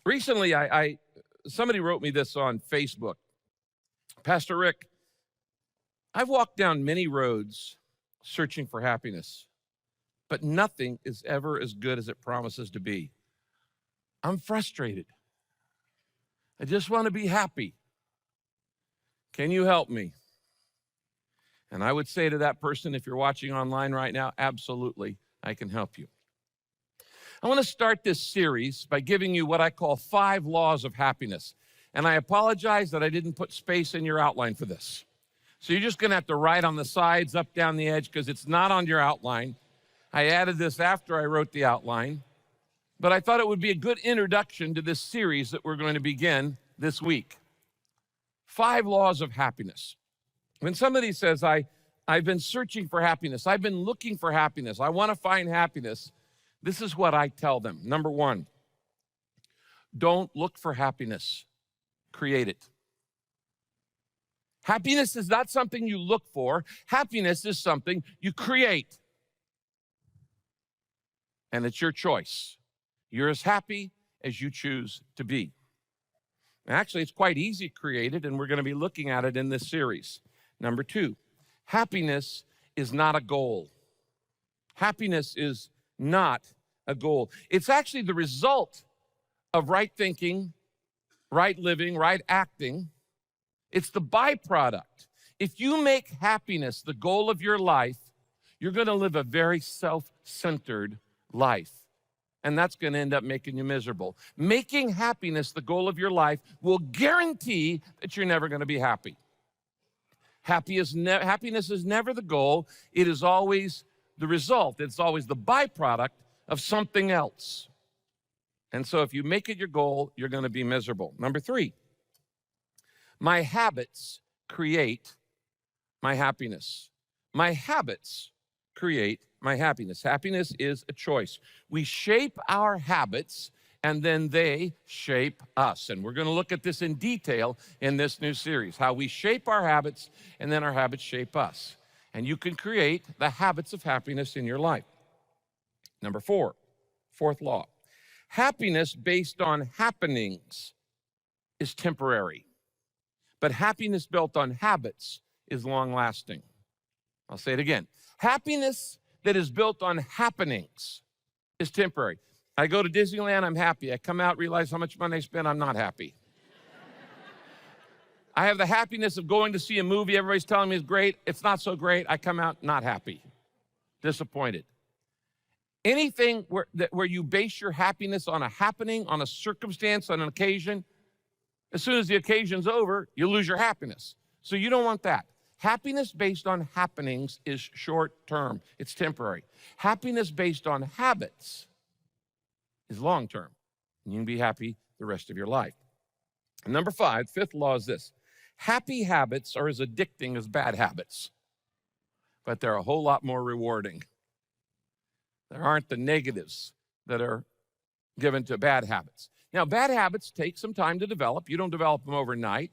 Recently, somebody wrote me this on Facebook. Pastor Rick, I've walked down many roads searching for happiness, but nothing is ever as good as it promises to be. I'm frustrated. I just want to be happy. Can you help me? And I would say to that person, if you're watching online right now, absolutely, I can help you. I want to start this series by giving you what I call 5 laws of happiness. And I apologize that I didn't put space in your outline for this. So you're just going to have to write on the sides, up, down the edge, because it's not on your outline. I added this after I wrote the outline. But I thought it would be a good introduction to this series that we're going to begin this week. 5 laws of happiness. When somebody says, I've been searching for happiness, I've been looking for happiness, I want to find happiness, this is what I tell them. Number 1, don't look for happiness, create it. Happiness is not something you look for. Happiness is something you create. And it's your choice. You're as happy as you choose to be. Actually, it's quite easy to create it, and we're going to be looking at it in this series. Number 2, happiness is not a goal. Happiness is not a goal. It's actually the result of right thinking, right living, right acting. It's the byproduct. If you make happiness the goal of your life, you're going to live a very self-centered life. And that's going to end up making you miserable. Making happiness the goal of your life will guarantee that you're never going to be happy. Happiness is never the goal. It is always the result. It's always the byproduct of something else. And so if you make it your goal, you're going to be miserable. Number 3, my habits create my happiness. My habits create my happiness. Happiness is a choice. We shape our habits, and then they shape us. And we're going to look at this in detail in this new series, how we shape our habits, and then our habits shape us. And you can create the habits of happiness in your life. Number 4, 4th law. Happiness based on happenings is temporary, but happiness built on habits is long-lasting. I'll say it again. Happiness that is built on happenings is temporary. I go to Disneyland, I'm happy. I come out, realize how much money I spent, I'm not happy. I have the happiness of going to see a movie, everybody's telling me it's great, it's not so great, I come out not happy, disappointed. Anything where you base your happiness on a happening, on a circumstance, on an occasion, as soon as the occasion's over, you lose your happiness. So you don't want that. Happiness based on happenings is short-term. It's temporary. Happiness based on habits is long-term. You can be happy the rest of your life. And number 5, 5th law is this. Happy habits are as addicting as bad habits, but they're a whole lot more rewarding. There aren't the negatives that are given to bad habits. Now, bad habits take some time to develop. You don't develop them overnight.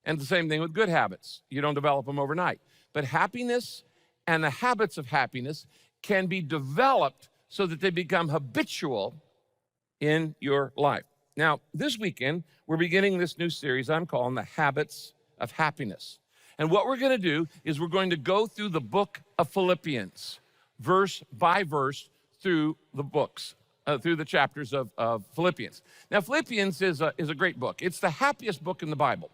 And the same thing with good habits. You don't develop them overnight. But happiness and the habits of happiness can be developed so that they become habitual in your life. Now, this weekend, we're beginning this new series I'm calling The Habits of Happiness. And what we're going to do is we're going to go through the book of Philippians, verse by verse, through the books, through the chapters of Philippians. Now, Philippians is a great book. It's the happiest book in the Bible.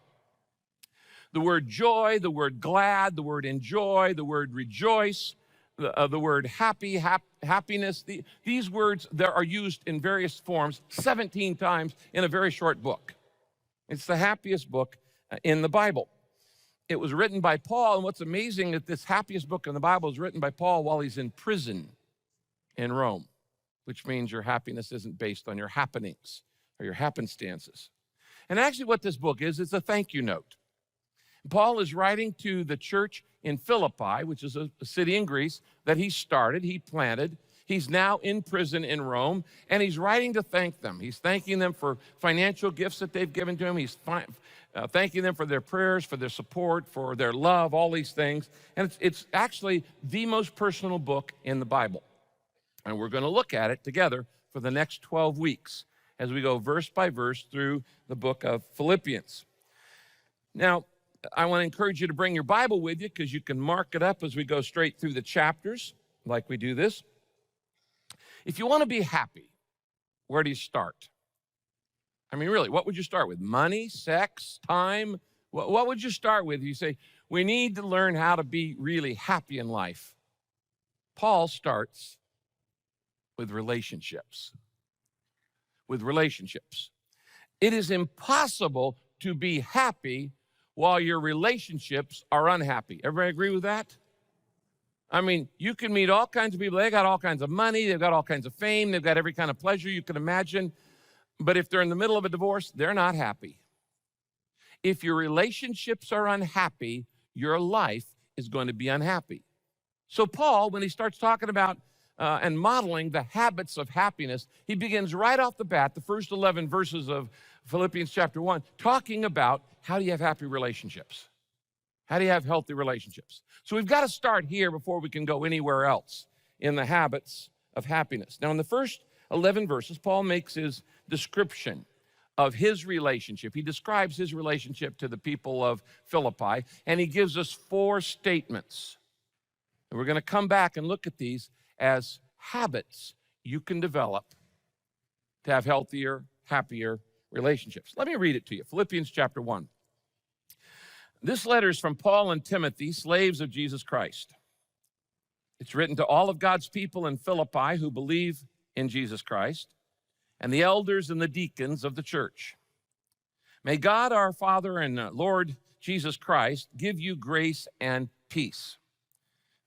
The word joy, the word glad, the word enjoy, the word rejoice, the word happy, happiness. These words there are used in various forms 17 times in a very short book. It's the happiest book in the Bible. It was written by Paul, and what's amazing is this happiest book in the Bible is written by Paul while he's in prison in Rome, which means your happiness isn't based on your happenings or your happenstances. And actually what this book is, it's a thank you note. Paul is writing to the church in Philippi, which is a city in Greece that he started, he planted. He's now in prison in Rome, and he's writing to thank them. He's thanking them for financial gifts that they've given to him. He's thanking them for their prayers, for their support, for their love, all these things. And it's actually the most personal book in the Bible. And we're going to look at it together for the next 12 weeks. as we go verse by verse through the book of Philippians. Now, I want to encourage you to bring your Bible with you because you can mark it up as we go straight through the chapters like we do this. If you want to be happy, where do you start? I mean, really, what would you start with? Money, sex, time? What would you start with? You say, we need to learn how to be really happy in life. Paul starts with relationships. With relationships. It is impossible to be happy while your relationships are unhappy. Everybody agree with that? I mean, you can meet all kinds of people. They got all kinds of money. They've got all kinds of fame. They've got every kind of pleasure you can imagine. But if they're in the middle of a divorce, they're not happy. If your relationships are unhappy, your life is going to be unhappy. So Paul, when he starts talking about and modeling the habits of happiness, he begins right off the bat, the first 11 verses of Philippians chapter 1, talking about how do you have happy relationships? How do you have healthy relationships? So we've got to start here before we can go anywhere else in the habits of happiness. Now, in the first 11 verses, Paul makes his description of his relationship. He describes his relationship to the people of Philippi, and he gives us 4 statements. And we're going to come back and look at these as habits you can develop to have healthier, happier relationships. Let me read it to you. Philippians chapter 1. This letter is from Paul and Timothy, slaves of Jesus Christ. It's written to all of God's people in Philippi who believe in Jesus Christ, and the elders and the deacons of the church. May God our Father and Lord Jesus Christ give you grace and peace.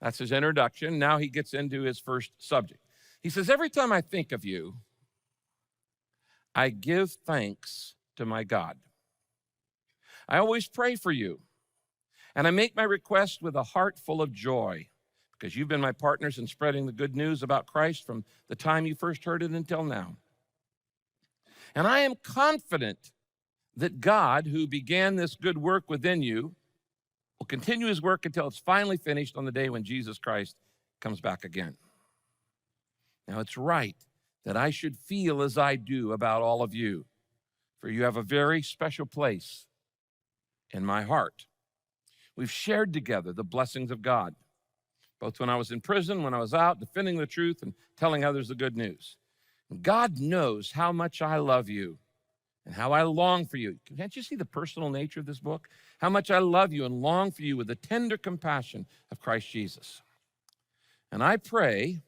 That's his introduction. Now he gets into his first subject. He says, every time I think of you, I give thanks to my God. I always pray for you, and I make my request with a heart full of joy, because you've been my partners in spreading the good news about Christ from the time you first heard it until now. And I am confident that God, who began this good work within you, will continue his work until it's finally finished on the day when Jesus Christ comes back again. Now, it's right that I should feel as I do about all of you, for you have a very special place in my heart. We've shared together the blessings of God, both when I was in prison, when I was out, defending the truth and telling others the good news. And God knows how much I love you and how I long for you. Can't you see the personal nature of this book? How much I love you and long for you with the tender compassion of Christ Jesus. And I pray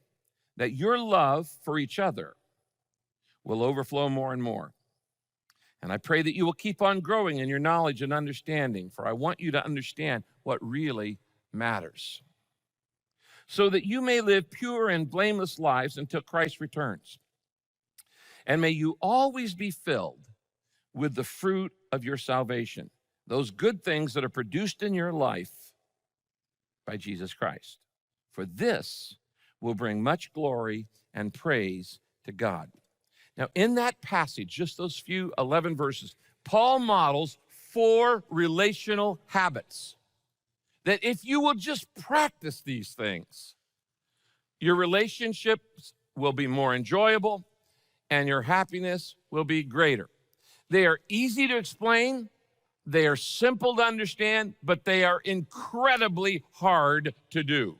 that your love for each other will overflow more and more. And I pray that you will keep on growing in your knowledge and understanding, for I want you to understand what really matters, so that you may live pure and blameless lives until Christ returns. And may you always be filled with the fruit of your salvation, those good things that are produced in your life by Jesus Christ. For this will bring much glory and praise to God. Now, in that passage, just those few 11 verses, Paul models 4 relational habits that if you will just practice these things, your relationships will be more enjoyable and your happiness will be greater. They are easy to explain, they are simple to understand, but they are incredibly hard to do.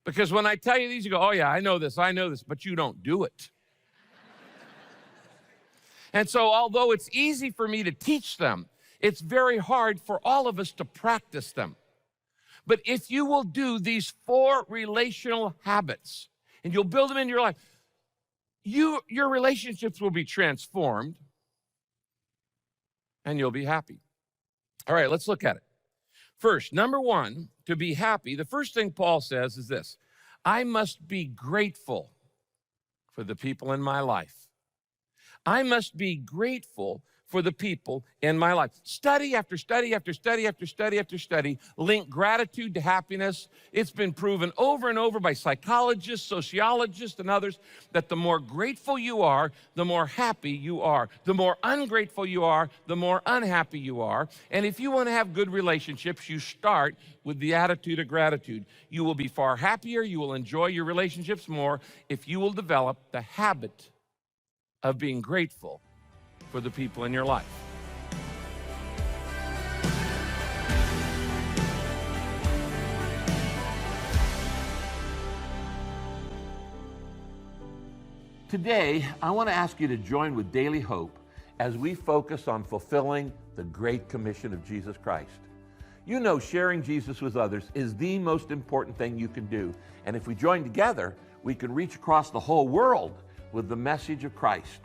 Because when I tell you these, you go, oh yeah, I know this, but you don't do it. And so although it's easy for me to teach them, it's very hard for all of us to practice them. But if you will do these 4 relational habits and you'll build them in your life, your relationships will be transformed and you'll be happy. All right, let's look at it. First, number 1, to be happy, the first thing Paul says is this: I must be grateful for the people in my life. I must be grateful for the people in my life. Study after study after study after study after study link gratitude to happiness. It's been proven over and over by psychologists, sociologists, and others that the more grateful you are, the more happy you are. The more ungrateful you are, the more unhappy you are. And if you want to have good relationships, you start with the attitude of gratitude. You will be far happier, you will enjoy your relationships more if you will develop the habit of being grateful for the people in your life. Today, I want to ask you to join with Daily Hope as we focus on fulfilling the Great Commission of Jesus Christ. You know, sharing Jesus with others is the most important thing you can do. And if we join together, we can reach across the whole world with the message of Christ.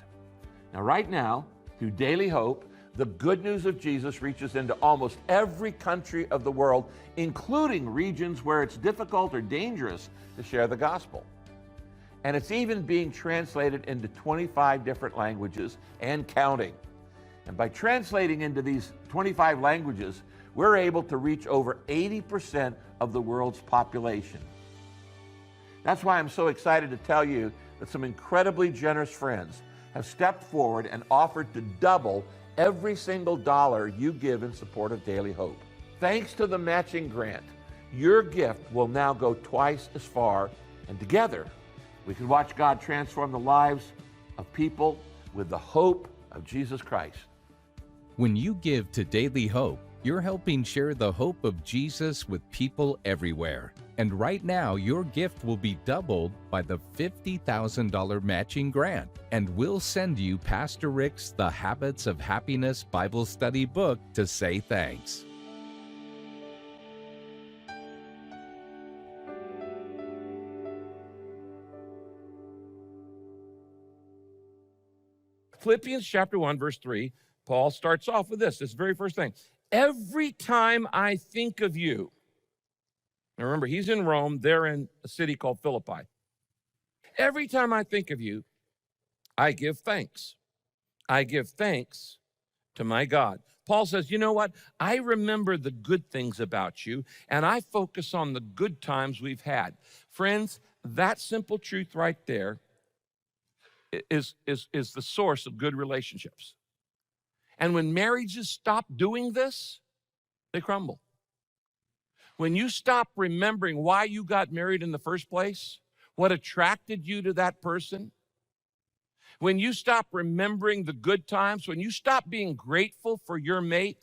Now, right now, through Daily Hope, the good news of Jesus reaches into almost every country of the world, including regions where it's difficult or dangerous to share the gospel. And it's even being translated into 25 different languages and counting. And by translating into these 25 languages, we're able to reach over 80% of the world's population. That's why I'm so excited to tell you that some incredibly generous friends have stepped forward and offered to double every single dollar you give in support of Daily Hope. Thanks to the matching grant, your gift will now go twice as far, and together, we can watch God transform the lives of people with the hope of Jesus Christ. When you give to Daily Hope, you're helping share the hope of Jesus with people everywhere. And right now, your gift will be doubled by the $50,000 matching grant. And we'll send you Pastor Rick's The Habits of Happiness Bible Study book to say thanks. Philippians chapter 1, verse 3, Paul starts off with this very first thing. Every time I think of you, now remember, he's in Rome, they're in a city called Philippi. Every time I think of you, I give thanks. I give thanks to my God. Paul says, you know what? I remember the good things about you, and I focus on the good times we've had. Friends, that simple truth right there is the source of good relationships. And when marriages stop doing this, they crumble. When you stop remembering why you got married in the first place, what attracted you to that person, when you stop remembering the good times, when you stop being grateful for your mate,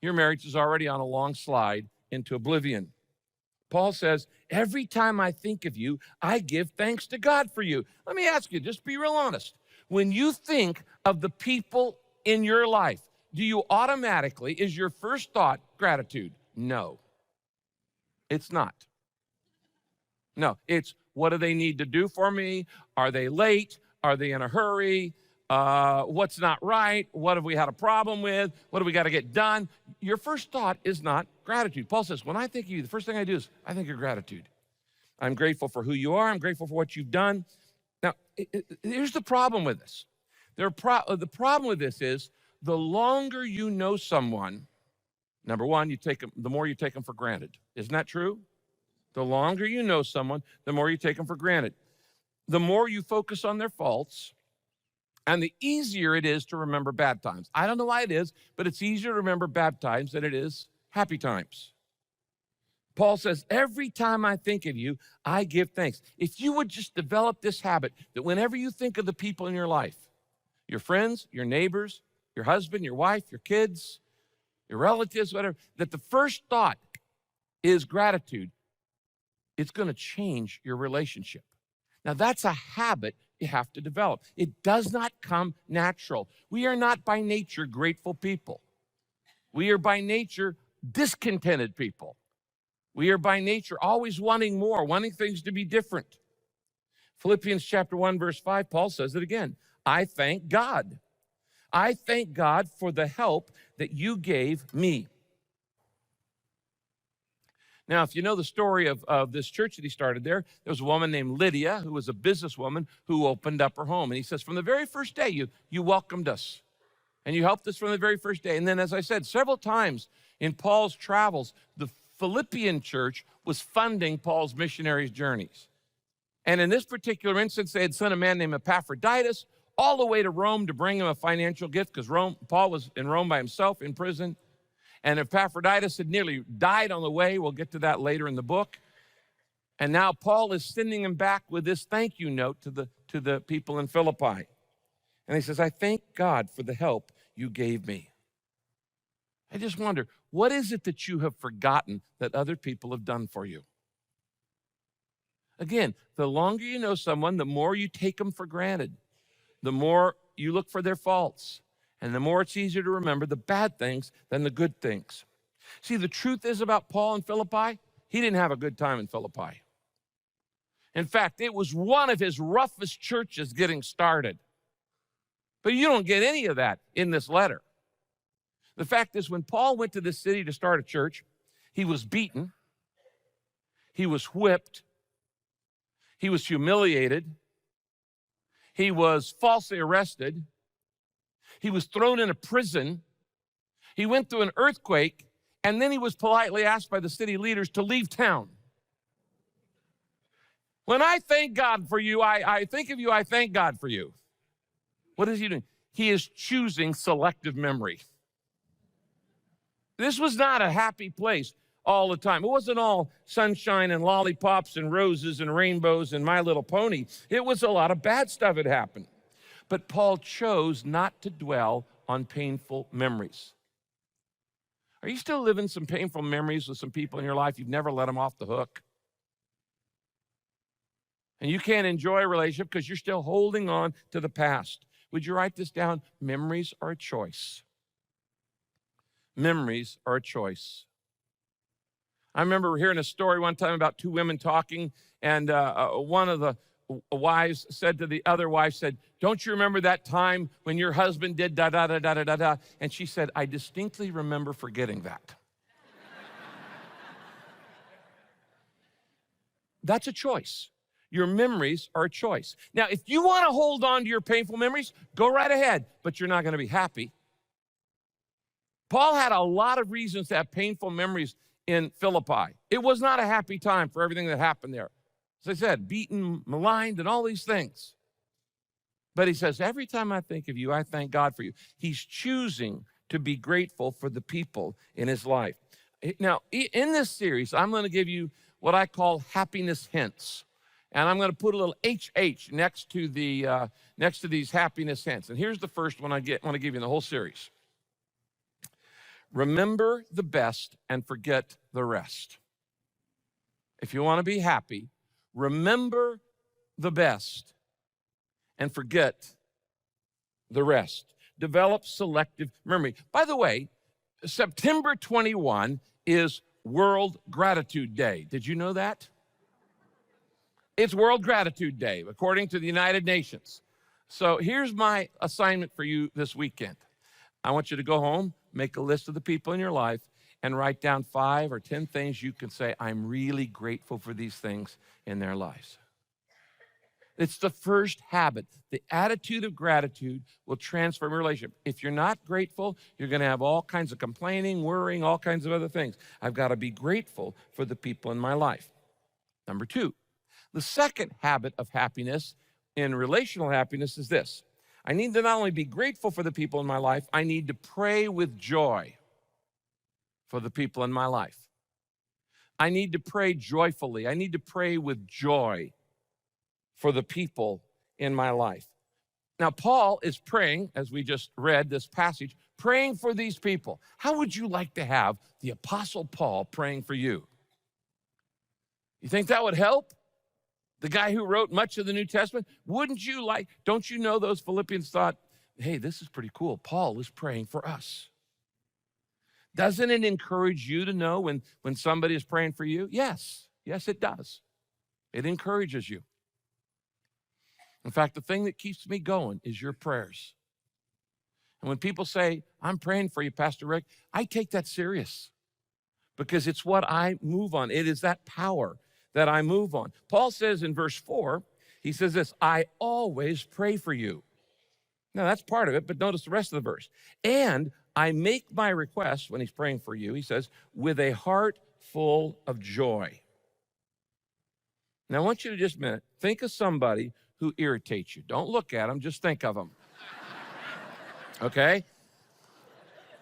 your marriage is already on a long slide into oblivion. Paul says, every time I think of you, I give thanks to God for you. Let me ask you, just be real honest. When you think of the people in your life, do you automatically, is your first thought gratitude? No, it's not. No, it's what do they need to do for me? Are they late? Are they in a hurry? What's not right? What have we had a problem with? What do we got to get done? Your first thought is not gratitude. Paul says, when I think of you, the first thing I do is I think of gratitude. I'm grateful for who you are. I'm grateful for what you've done. Now, here's the problem with this. The problem with this is the longer you know someone, number one, the more you take them for granted. Isn't that true? The longer you know someone, the more you take them for granted. The more you focus on their faults, and the easier it is to remember bad times. I don't know why it is, but it's easier to remember bad times than it is happy times. Paul says, every time I think of you, I give thanks. If you would just develop this habit that whenever you think of the people in your life, your friends, your neighbors, your husband, your wife, your kids, your relatives, whatever, that the first thought is gratitude, it's going to change your relationship. Now, that's a habit you have to develop. It does not come natural. We are not by nature grateful people. We are by nature discontented people. We are by nature always wanting more, wanting things to be different. Philippians chapter 1, verse 5, Paul says it again. I thank God. I thank God for the help that you gave me. Now, if you know the story of this church that he started there was a woman named Lydia who was a businesswoman who opened up her home. And he says, from the very first day, you welcomed us. And you helped us from the very first day. And then, as I said, several times in Paul's travels, the Philippian church was funding Paul's missionary journeys. And in this particular instance, they had sent a man named Epaphroditus all the way to Rome to bring him a financial gift because Paul was in Rome by himself in prison. And Epaphroditus had nearly died on the way. We'll get to that later in the book. And now Paul is sending him back with this thank you note to the people in Philippi. And he says, I thank God for the help you gave me. I just wonder, what is it that you have forgotten that other people have done for you? Again, the longer you know someone, the more you take them for granted, the more you look for their faults, and the more it's easier to remember the bad things than the good things. See, the truth is about Paul in Philippi, he didn't have a good time in Philippi. In fact, it was one of his roughest churches getting started. But you don't get any of that in this letter. The fact is, when Paul went to this city to start a church, he was beaten, he was whipped, he was humiliated, he was falsely arrested, he was thrown in a prison, he went through an earthquake, and then he was politely asked by the city leaders to leave town. When I thank God for you, I think of you, I thank God for you. What is he doing? He is choosing selective memory. This was not a happy place all the time. It wasn't all sunshine and lollipops and roses and rainbows and My Little Pony. It was a lot of bad stuff that happened. But Paul chose not to dwell on painful memories. Are you still living some painful memories with some people in your life? You've never let them off the hook. And you can't enjoy a relationship because you're still holding on to the past. Would you write this down? Memories are a choice. Memories are a choice. I remember hearing a story one time about two women talking, and one of the wives said to the other wife, said, don't you remember that time when your husband did da-da-da-da-da-da-da? And she said, I distinctly remember forgetting that. That's a choice. Your memories are a choice. Now, if you want to hold on to your painful memories, go right ahead, but you're not going to be happy. Paul had a lot of reasons to have painful memories in Philippi. It was not a happy time for everything that happened there. As I said, beaten, maligned, and all these things. But he says, every time I think of you, I thank God for you. He's choosing to be grateful for the people in his life. Now, in this series, I'm going to give you what I call happiness hints. And I'm going to put a little HH next to these happiness hints. And here's the first one I want to give you in the whole series. Remember the best and forget the rest. If you want to be happy, remember the best and forget the rest. Develop selective memory. By the way, September 21 is World Gratitude Day. Did you know that? It's World Gratitude Day, according to the United Nations. So here's my assignment for you this weekend. I want you to go home, make a list of the people in your life, and write down 5 or 10 things you can say, I'm really grateful for these things in their lives. It's the first habit. The attitude of gratitude will transform your relationship. If you're not grateful, you're going to have all kinds of complaining, worrying, all kinds of other things. I've got to be grateful for the people in my life. Number 2. The second habit of happiness in relational happiness is this. I need to not only be grateful for the people in my life, I need to pray with joy for the people in my life. I need to pray joyfully. I need to pray with joy for the people in my life. Now, Paul is praying, as we just read this passage, praying for these people. How would you like to have the Apostle Paul praying for you? You think that would help? The guy who wrote much of the New Testament, don't you know those Philippians thought, hey, this is pretty cool. Paul is praying for us. Doesn't it encourage you to know when somebody is praying for you? Yes, it does. It encourages you. In fact, the thing that keeps me going is your prayers. And when people say, I'm praying for you, Pastor Rick, I take that serious because it's what I move on. It is that power that I move on. Paul says in verse 4, he says this, I always pray for you. Now that's part of it, but notice the rest of the verse. And I make my requests, when he's praying for you, he says, with a heart full of joy. Now I want you to just a minute, think of somebody who irritates you. Don't look at them, just think of them. Okay?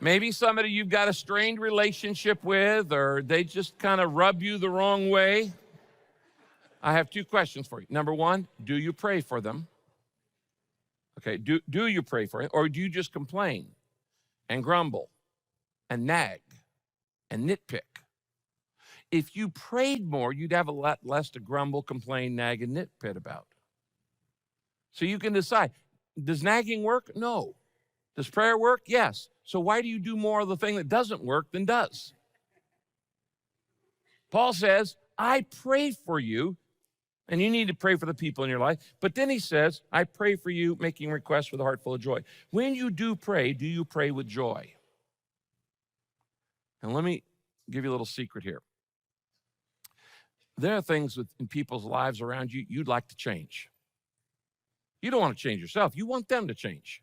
Maybe somebody you've got a strained relationship with, or they just kind of rub you the wrong way. I have two questions for you. Number one, do you pray for them? Okay, do you pray for it? Or do you just complain and grumble and nag and nitpick? If you prayed more, you'd have a lot less to grumble, complain, nag, and nitpick about. So you can decide, does nagging work? No. Does prayer work? Yes. So why do you do more of the thing that doesn't work than does? Paul says, I pray for you, and you need to pray for the people in your life. But then he says, I pray for you, making requests with a heart full of joy. When you do you pray with joy? And let me give you a little secret here. There are things in people's lives around you you'd like to change. You don't want to change yourself. You want them to change.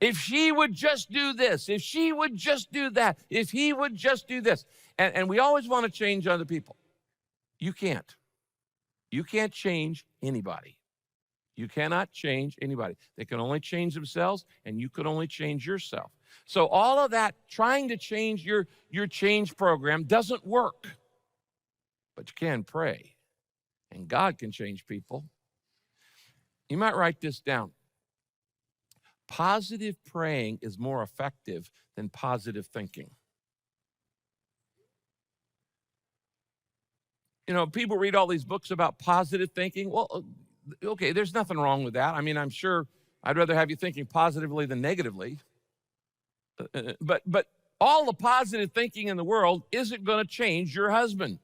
If she would just do this, if she would just do that, if he would just do this. And we always want to change other people. You can't. You can't change anybody. You cannot change anybody. They can only change themselves, and you can only change yourself. So all of that, trying to change your change program doesn't work. But you can pray, and God can change people. You might write this down. Positive praying is more effective than positive thinking. You know, people read all these books about positive thinking. Well, okay, there's nothing wrong with that. I mean, I'm sure I'd rather have you thinking positively than negatively. But all the positive thinking in the world isn't going to change your husband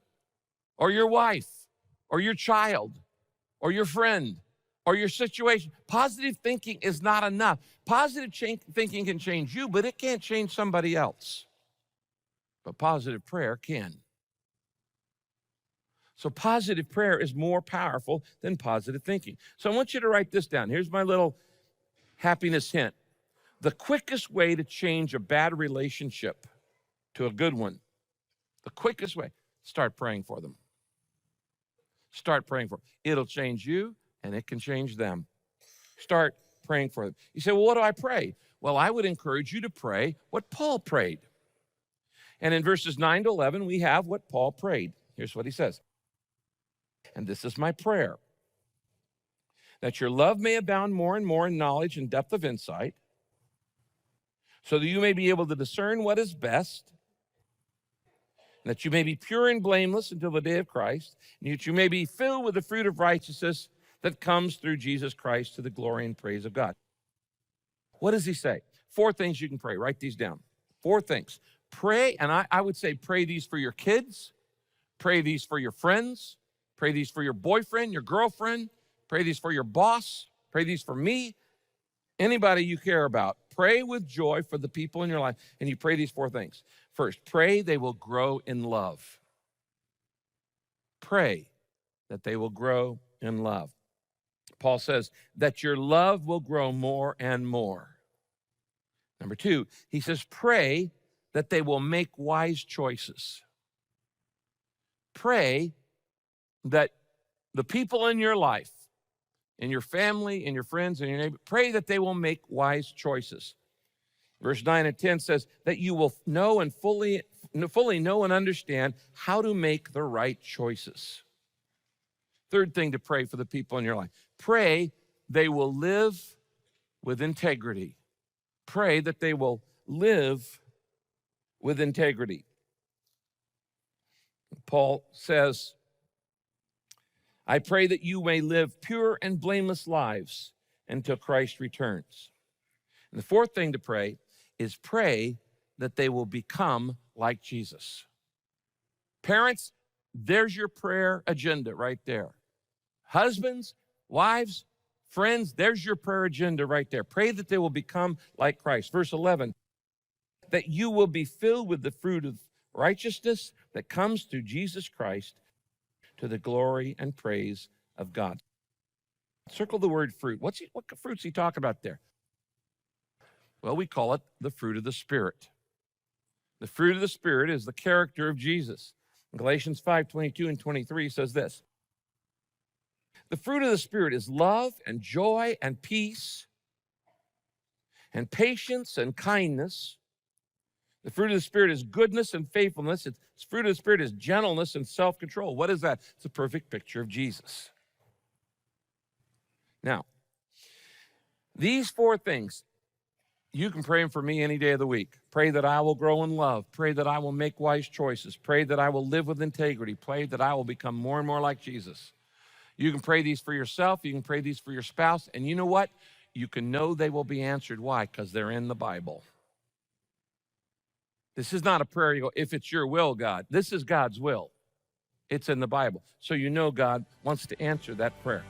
or your wife or your child or your friend or your situation. Positive thinking is not enough. Positive thinking can change you, but it can't change somebody else. But positive prayer can. So positive prayer is more powerful than positive thinking. So I want you to write this down. Here's my little happiness hint. The quickest way to change a bad relationship to a good one, the quickest way, start praying for them. Start praying for them. It'll change you, and it can change them. Start praying for them. You say, well, what do I pray? Well, I would encourage you to pray what Paul prayed. And in verses 9 to 11, we have what Paul prayed. Here's what he says. And this is my prayer, that your love may abound more and more in knowledge and depth of insight, so that you may be able to discern what is best, and that you may be pure and blameless until the day of Christ, and that you may be filled with the fruit of righteousness that comes through Jesus Christ to the glory and praise of God. What does he say? 4 things you can pray. Write these down. 4 things. Pray, and I would say pray these for your kids, pray these for your friends, pray these for your boyfriend, your girlfriend, pray these for your boss, pray these for me, anybody you care about. Pray with joy for the people in your life, and you pray these 4 things. First, pray they will grow in love. Pray that they will grow in love. Paul says that your love will grow more and more. Number 2, he says pray that they will make wise choices. Pray that the people in your life, in your family, in your friends, in your neighbor, pray that they will make wise choices. Verse 9 and 10 says that you will know and fully know and understand how to make the right choices. 3rd thing to pray for the people in your life. Pray they will live with integrity. Pray that they will live with integrity. Paul says, I pray that you may live pure and blameless lives until Christ returns. And the 4th thing to pray is pray that they will become like Jesus. Parents, there's your prayer agenda right there. Husbands, wives, friends, there's your prayer agenda right there. Pray that they will become like Christ. Verse 11, that you will be filled with the fruit of righteousness that comes through Jesus Christ to the glory and praise of God. Circle the word fruit. What fruit's he talking about there? Well, we call it the fruit of the Spirit. The fruit of the Spirit is the character of Jesus. Galatians 5:22 and 23 says this. The fruit of the Spirit is love and joy and peace and patience and kindness The fruit of the Spirit is goodness and faithfulness. The fruit of the Spirit is gentleness and self-control. What is that? It's a perfect picture of Jesus. Now, these four things, you can pray them for me any day of the week. Pray that I will grow in love. Pray that I will make wise choices. Pray that I will live with integrity. Pray that I will become more and more like Jesus. You can pray these for yourself. You can pray these for your spouse. And you know what? You can know they will be answered. Why? Because they're in the Bible. This is not a prayer you go, if it's your will, God. This is God's will. It's in the Bible. So you know God wants to answer that prayer.